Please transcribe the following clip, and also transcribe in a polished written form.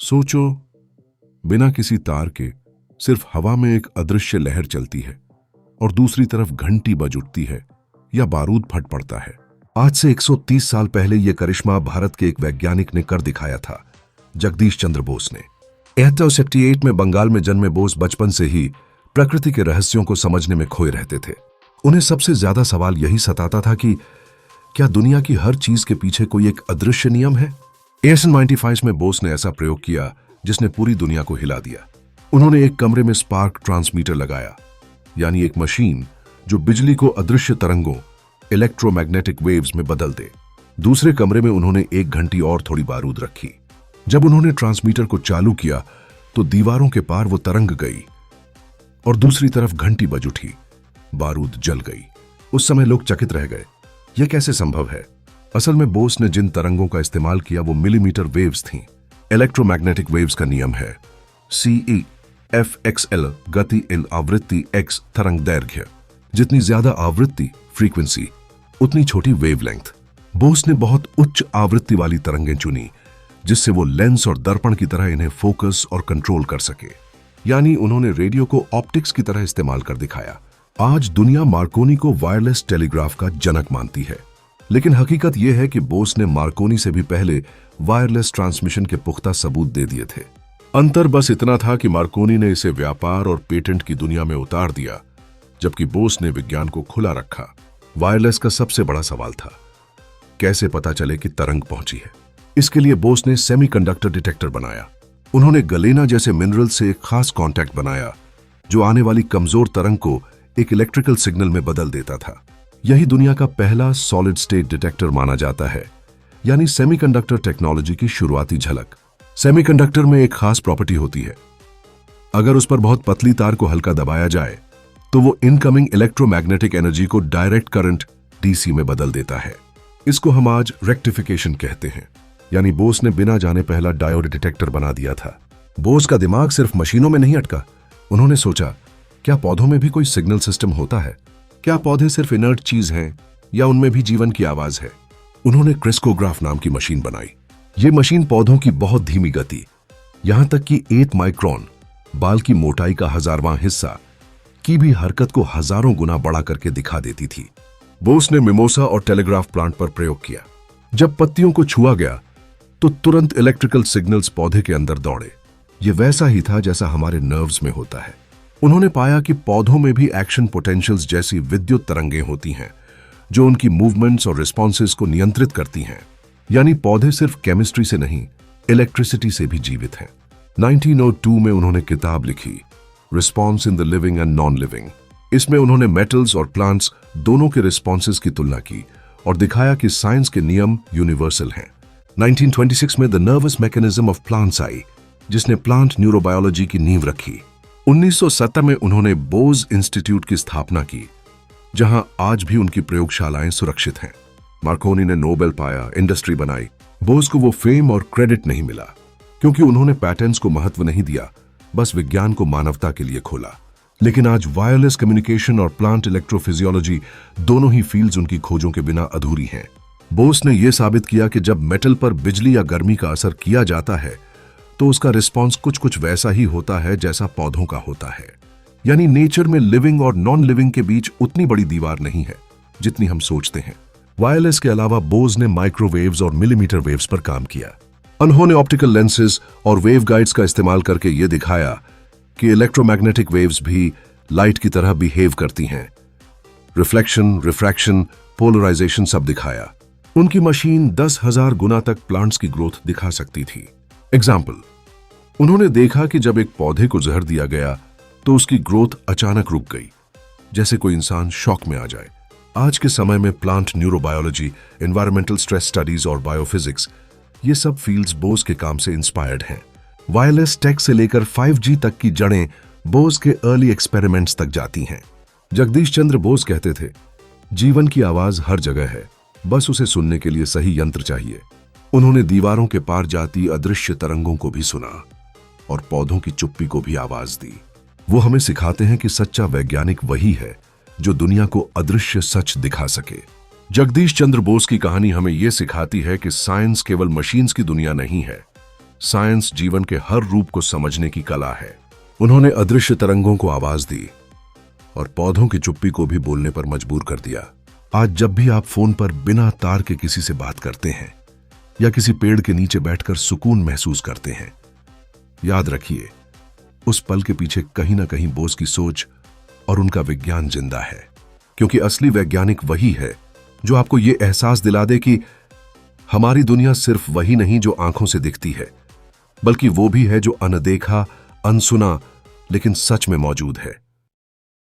सोचो, बिना किसी तार के सिर्फ हवा में एक अदृश्य लहर चलती है और दूसरी तरफ घंटी बज उठती है या बारूद फट पड़ता है। आज से 130 साल पहले यह करिश्मा भारत के एक वैज्ञानिक ने कर दिखाया था, जगदीश चंद्र बोस ने। 1878 में बंगाल में जन्मे बोस बचपन से ही प्रकृति के रहस्यों को समझने में खोए रहते थे। उन्हें सबसे ज्यादा सवाल यही सताता था कि क्या दुनिया की हर चीज के पीछे कोई एक अदृश्य नियम है। 1895 में बोस ने ऐसा प्रयोग किया जिसने पूरी दुनिया को हिला दिया। उन्होंने एक कमरे में स्पार्क ट्रांसमीटर लगाया, यानी एक मशीन जो बिजली को अदृश्य तरंगों इलेक्ट्रोमैग्नेटिक वेव्स में बदल दे। दूसरे कमरे में उन्होंने एक घंटी और थोड़ी बारूद रखी। जब उन्होंने ट्रांसमीटर को चालू किया तो दीवारों के पार वो तरंग गई और दूसरी तरफ घंटी बज उठी, बारूद जल गई। उस समय लोग चकित रह गए, यह कैसे संभव है। असल में बोस ने जिन तरंगों का इस्तेमाल किया वो मिलीमीटर वेव्स थीं। इलेक्ट्रोमैग्नेटिक वेव्स का नियम है CEFXL, गति इन आवृत्ति x तरंग दैर्घ्य। जितनी ज्यादा आवृत्ति फ्रीक्वेंसी उतनी छोटी वेवलेंथ। बोस ने बहुत उच्च आवृत्ति वाली तरंगें चुनी जिससे वो लेंस और दर्पण की तरह इन्हें फोकस और कंट्रोल कर सके, यानी उन्होंने रेडियो को ऑप्टिक्स की तरह इस्तेमाल कर दिखाया। आज दुनिया मार्कोनी को वायरलेस टेलीग्राफ का जनक मानती है, लेकिन हकीकत यह है कि बोस ने मार्कोनी से भी पहले वायरलेस ट्रांसमिशन के पुख्ता सबूत दे दिए थे। अंतर बस इतना था कि मार्कोनी ने इसे व्यापार और पेटेंट की दुनिया में उतार दिया, जबकि बोस ने विज्ञान को खुला रखा। वायरलेस का सबसे बड़ा सवाल था, कैसे पता चले कि तरंग पहुंची है। इसके लिए बोस ने सेमीकंडक्टर डिटेक्टर बनाया। उन्होंने गलेना जैसे मिनरल से एक खास कॉन्टैक्ट बनाया जो आने वाली कमजोर तरंग को एक इलेक्ट्रिकल सिग्नल में बदल देता था। यही दुनिया का पहला सॉलिड स्टेट डिटेक्टर माना जाता है, यानी सेमीकंडक्टर टेक्नोलॉजी की शुरुआती झलक। सेमीकंडक्टर में एक खास प्रॉपर्टी होती है, अगर उस पर बहुत पतली तार को हल्का दबाया जाए तो वो इनकमिंग इलेक्ट्रोमैग्नेटिक एनर्जी को डायरेक्ट करंट DC में बदल देता है। इसको हम आज रेक्टिफिकेशन कहते हैं, यानी बोस ने बिना जाने पहला डायोड डिटेक्टर बना दिया था। बोस का दिमाग सिर्फ मशीनों में नहीं अटका। उन्होंने सोचा, क्या पौधों में भी कोई सिग्नल सिस्टम होता है? क्या पौधे सिर्फ इनर्ट चीज हैं या उनमें भी जीवन की आवाज है? उन्होंने क्रिस्कोग्राफ नाम की मशीन बनाई। ये मशीन पौधों की बहुत धीमी गति, यहां तक कि 1 माइक्रोन बाल की मोटाई का 1000वां हिस्सा की भी हरकत को हजारों गुना बढ़ा करके दिखा देती थी। बोस ने मिमोसा और टेलीग्राफ प्लांट पर प्रयोग किया। जब पत्तियों को छुआ गया तो तुरंत इलेक्ट्रिकल सिग्नल्स पौधे के अंदर दौड़े। यह वैसा ही था जैसा हमारे नर्व्स में होता है। उन्होंने पाया कि पौधों में भी एक्शन पोटेंशियल्स जैसी विद्युत तरंगें होती हैं जो उनकी मूवमेंट्स और रिस्पॉन्सेस को नियंत्रित करती हैं, यानी पौधे सिर्फ केमिस्ट्री से नहीं, इलेक्ट्रिसिटी से भी जीवित हैं। 1902 में उन्होंने किताब लिखी, response in the living and non living. इसमें उन्होंने मेटल्स और प्लांट्स दोनों के रिस्पॉन्सेस की तुलना की और दिखाया कि साइंस के नियम यूनिवर्सल हैं। 1926 में the nervous mechanism of plants आई, जिसने प्लांट न्यूरोबायोलॉजी की नींव रखी। 1970 में उन्होंने बोस इंस्टीट्यूट की स्थापना की, जहां आज भी उनकी प्रयोगशालाएं सुरक्षित हैं। मार्कोनी ने नोबेल पाया, इंडस्ट्री बनाई। बोस को वो फेम और क्रेडिट नहीं मिला क्योंकि उन्होंने पैटेंट्स को महत्व नहीं दिया, बस विज्ञान को मानवता के लिए खोला। लेकिन आज वायरलेस कम्युनिकेशन और प्लांट इलेक्ट्रोफिजियोलॉजी दोनों ही फील्ड्स उनकी खोजों के बिना अधूरी हैं। बोस ने यह साबित किया कि जब मेटल पर बिजली या गर्मी का असर किया जाता है तो उसका रिस्पॉन्स कुछ वैसा ही होता है जैसा पौधों का होता है, यानी नेचर में लिविंग और नॉन लिविंग के बीच उतनी बड़ी दीवार नहीं है जितनी हम सोचते हैं। वायरलेस के अलावा बोस ने माइक्रोवेव्स और मिलीमीटर वेव्स पर काम किया। उन्होंने ऑप्टिकल लेंसेज और वेव गाइड्स का इस्तेमाल करके यह दिखाया कि इलेक्ट्रोमैग्नेटिक वेव्स भी लाइट की तरह बिहेव करती हैं। रिफ्लेक्शन, रिफ्रैक्शन, पोलराइजेशन सब दिखाया। उनकी मशीन 10,000 गुना तक प्लांट्स की ग्रोथ दिखा सकती थी। एग्जाम्पल, उन्होंने देखा कि जब एक पौधे को जहर दिया गया तो उसकी ग्रोथ अचानक रुक गई, जैसे कोई इंसान शॉक में आ जाए। आज के समय में plant neurobiology, environmental stress studies और बायोफिजिक्स, ये सब फील्ड्स बोस के काम से इंस्पायर्ड हैं। वायरलेस टेक से लेकर 5G तक की जड़ें बोस के अर्ली एक्सपेरिमेंट्स तक जाती हैं। जगदीश चंद्र बोस कहते थे, जीवन की आवाज हर जगह है, बस उसे सुनने के लिए सही यंत्र चाहिए। उन्होंने दीवारों के पार जाती अदृश्य तरंगों को भी सुना और पौधों की चुप्पी को भी आवाज दी। वो हमें सिखाते हैं कि सच्चा वैज्ञानिक वही है जो दुनिया को अदृश्य सच दिखा सके। जगदीश चंद्र बोस की कहानी हमें यह सिखाती है कि साइंस केवल मशीन्स की दुनिया नहीं है, साइंस जीवन के हर रूप को समझने की कला है। उन्होंने अदृश्य तरंगों को आवाज दी और पौधों की चुप्पी को भी बोलने पर मजबूर कर दिया। आज जब भी आप फोन पर बिना तार के किसी से बात करते हैं या किसी पेड़ के नीचे बैठकर सुकून महसूस करते हैं, याद रखिए उस पल के पीछे कहीं ना कहीं बोस की सोच और उनका विज्ञान जिंदा है। क्योंकि असली वैज्ञानिक वही है जो आपको यह एहसास दिला दे कि हमारी दुनिया सिर्फ वही नहीं जो आंखों से दिखती है, बल्कि वो भी है जो अनदेखा, अनसुना लेकिन सच में मौजूद है।